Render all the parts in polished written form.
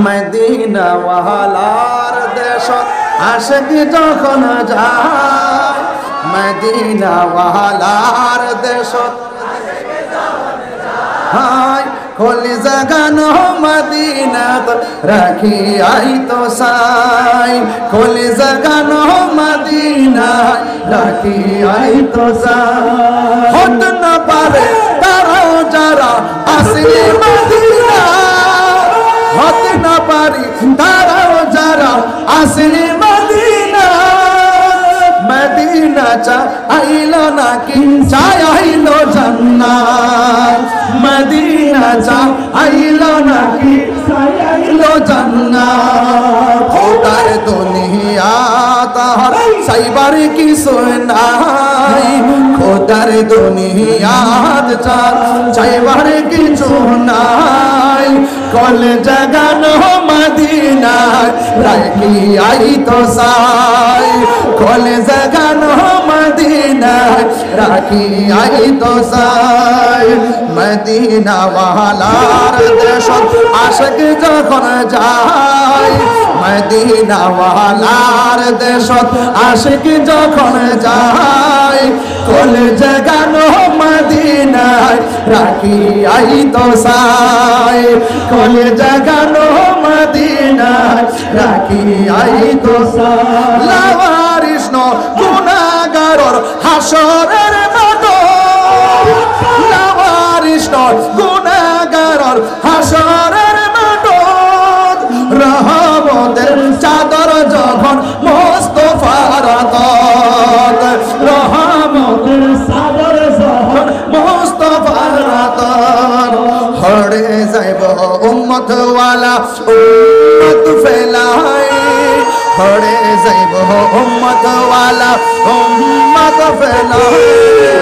Medina ওয়ালার দেশত আশিকি যখন যায় মদিনা ওয়ালার দেশত হাই কলিজা গান মদিনা রাখি আই তো সাই কলিজা গান মদিনা রাখি আই তো সাই হত না পারে তারাও যারা আসলে মদিনা হত না পারি তারাও যারা আসলে মদিনা মদিনা চা আইলো নাকি চাই আইলো জান্নাত মদিনা চা আইলো নাকি চাই আইলো জান্নাত খোদার দুনিয়া তাহার সাইবার কি নাই খোদার দুনিয়া চাইবার কিছু নাই কল জাগানো মদিনা রাখি আই তো সাই কল জাগানো মদিনা রাখি আই তো সাই মদিনা ওয়ালার দেশ আশিক যখন যায় মদিনা ওয়ালার দেশ আশিক যখন যায় কল জাগানো মদিনা রাখি আই তো সাই কল জাগানো মদিনা রাখি আই তো সাই লাওয়ারিস ন গুনাহগারর হাসরের মাঠ লাওয়ারিস ন গুনাহগারর হাসরের মাঠ রহমতের চাদর যখন মুস্তাফার আতত রহমতের চাদর যখন মুস্তাফার আতত হড়ে যাইব উম্মত ওয়ালা উম্মত ফেলাই হড়ে যাইব উম্মত ওয়ালা উম্মত ফেলাই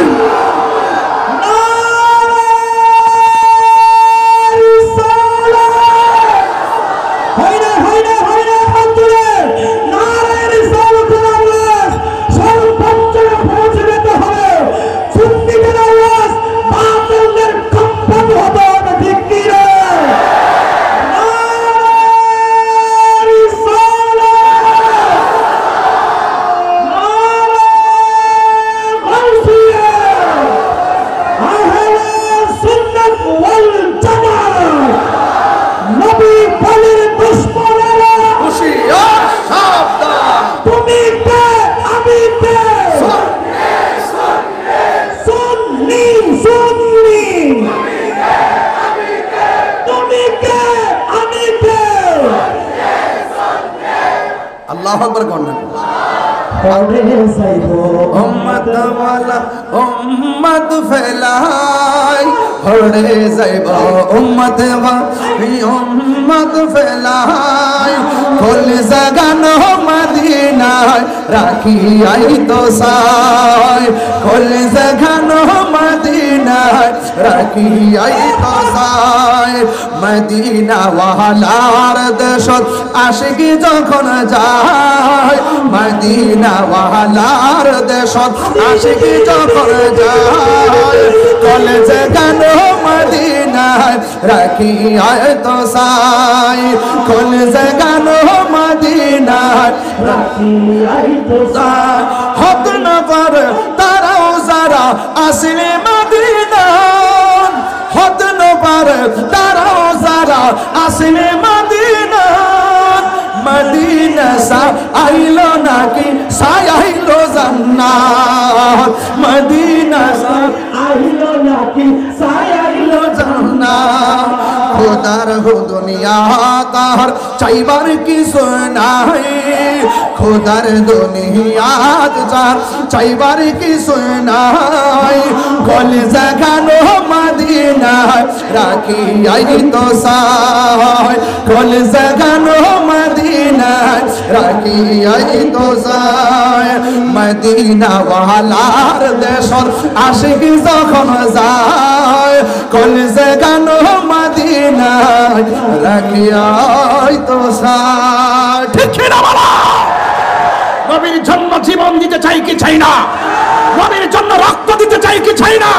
আল্লাহু আকবার গণনা উম্মত ওয়ালা উম্মত ফেলাই হড়ে যাইব উম্মত উম্মত ফেলাই কল জাগানো মদিনা রাখি আই তো সাই কল জাগানো মদিনা রাখি আই তো সাই মদিনা ওয়ালার দেশত আশিকি যখন যায় মদিনা ওয়ালার দেশত আশিকি যখন যায় কল জাগানো মদিনা রাখি আই তো সাই কল জাগানো মদিনা রাখি আই তো সাই হত না পারে তারাও যারা আসলে মদিনা হত না পারে তারাও যারা আসলে মদিনা মদিনা সা আইলো নাকি সাই আইলো জান্নাত মদিনা সা আইলো নাকি সাই আইলো জান্নাত খোদার দুনিয়া তার চাইবার কিছু নাই খোদার দুনিয়া তার চাইবার কিছু নাই কল জাগানো মদিনা রাখি আই তো সাই কল জাগানো মদিনা রাখি আই তো সাই মদিনা ওয়ালার দেশর আশিকি যখন যায় কল জাগানো মদিনা রাখি আই তো সাই ঠিক না বাবা নবীর জন্য জীবন দিতে চাই কি চাই না নবীর জন্য রক্ত দিতে চাই কি চাই না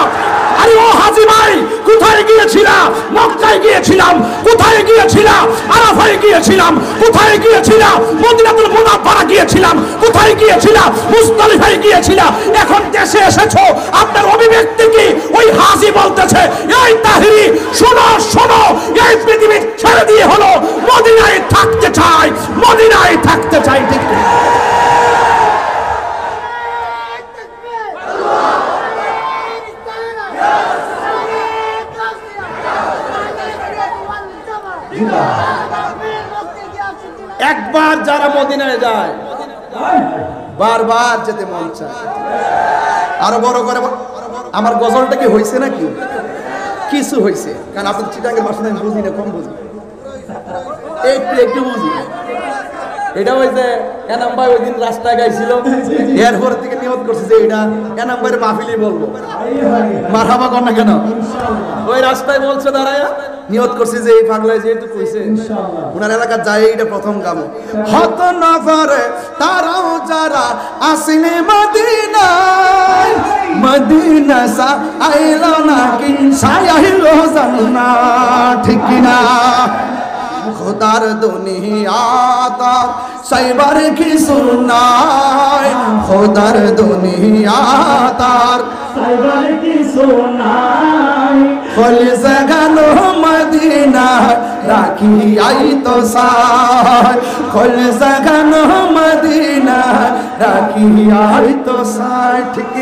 আরে ও হাজী ভাই কোথায় গিয়েছিলা মক্কায় গিয়েছিলাম কোথায় গিয়েছিলা আরাফায় গিয়েছিলাম? কোথায় গিয়েছিলাম? মদিনাতুল মুনাওয়ারা গিয়েছিলাম। কোথায় গিয়েছিলাম? মুজদালিফায় গিয়েছিলাম। এখন দেশে এসেছো, আপনার অভিব্যক্তি কি? ওই হাজী বলতেছে, এই তাহিরি শোনো শোনো, এই পৃথিবী ছেড়ে দিয়ে হলো মদিনায় থাকতে চাই, মদিনায় থাকতে চাই। ঠিক একবার যারা মদিনায় যায় বারবার যেতে মন চায়। আরো বড় করে আমার গজলটা কি হয়েছে নাকি? কিছু হয়েছে, কারণ আপনার চিটাঙ্গের ভাষা আমি বুঝি না, কম বুঝি, একটু একটু বুঝি। এটা হয়েছে এনাম ভাই ওই দিন রাস্তায় গাইছিল, এরপর থেকে নিয়ত করছে যে এটা এনাম ভাইয়ের মাহফিলই বলবো। মারহাবা কর না কেন? ওই রাস্তায় বলছে দাঁড়ায়, নিয়ত করছে যে এই পাগলায় যেহেতু কইছে ওনার এলাকা যায়, এটা প্রথম গাম। হত নফরে তারাও যারা আসলে মদিনায়, মদিনা সা আইলো না কি সায়াইলো জান্না, ঠিক কিনা? খোদার দুনিয়াটা সাইবার কি সুনায়, খোদার দুনিয়াটার সাইবার কি সুনায়, খোল জাগানো মদিনা রাখি আই তো সায়, খোল জাগানো মদিনা রাখি আই তো সায়। ঠিক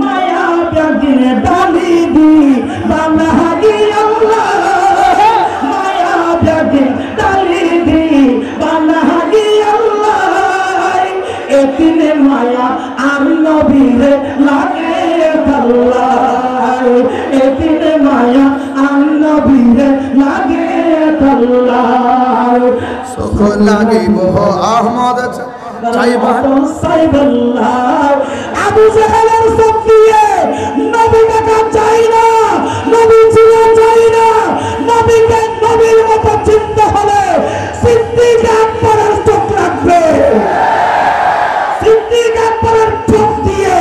মায়া ব্যাগিনে ডালি দি বানাহাগি আল্লাহ, মায়া ব্যাগিন ডালি দি বানাহাগি আল্লাহ, এতিনে মায়া আর নবীরে লাগে আল্লাহ, এতিনে মায়া আর নবীরে লাগে আল্লাহ। সুখ লাগিব আহমদ আবু জাহেলের সব দিয়ে নবী দেখা চাই না, নবী ছিল চাই না, নবীকে নবীর মতো চিন্তা হলে সিদ্দিক আকবরের চোখ রাখবে, সিদ্দিক আকবরের চোখ দিয়ে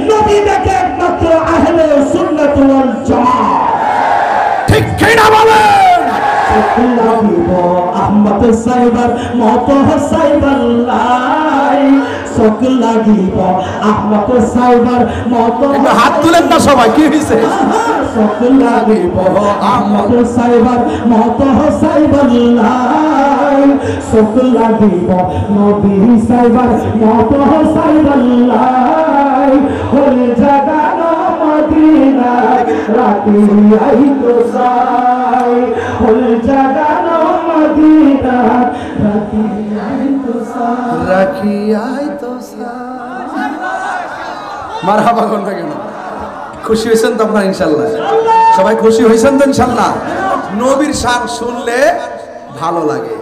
নবী দেখে একমাত্র আহলে সুন্নাত ওয়াল জামাত। ঠিক কিনা বলেন? আহমদ সাইবার মত সাইবার লাই, চোখ লাগিব আহমদ সাইবার মত। হাত তুলেন না সবাই, কি হয়েছে? চোখ লাগিব আহমদ সাইবার মত সাইবার লাই, চোখ লাগিব নবী সাইবার মত সাইবার লাই, হল জাগানো মদিনা রাতি আইতো সাই, হল জাগানো মদিনা রাতি আইতো সাই, রাখি আইতো সাই। মারহাবা কোন থেকে না? খুশি হয়েছেন তো আপনারা ইনশাআল্লাহ? সবাই খুশি হয়েছেন তো ইনশাআল্লাহ? নবীর শান শুনলে ভালো লাগে।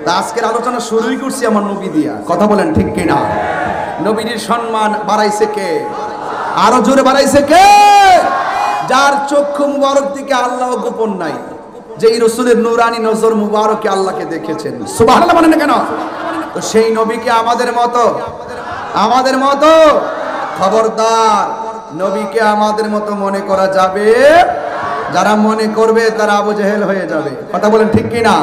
তা আজকের আলোচনা শুরুই করছি আমার নবী দিয়া, কথা বলেন ঠিক কিনা? নবীর সম্মান বাড়াইছে কে? আরো জোরে বাড়াইছে কে? যার চক্ষু মুবারক দিকে আল্লাহ গোপন নাই, যে রাসূলের নূরানি নজর মুবারকে আল্লাহকে দেখেছেন। সুবহানাল্লাহ বলেন না কেন? তো সেই নবীকে আমাদের মতো খবরদার, নবীকে আমাদের মতো মনে করা যাবে? যারা মনে করবে তারা আবু জেহেল হয়ে যাবে। কথা বলেন ঠিক কিনা?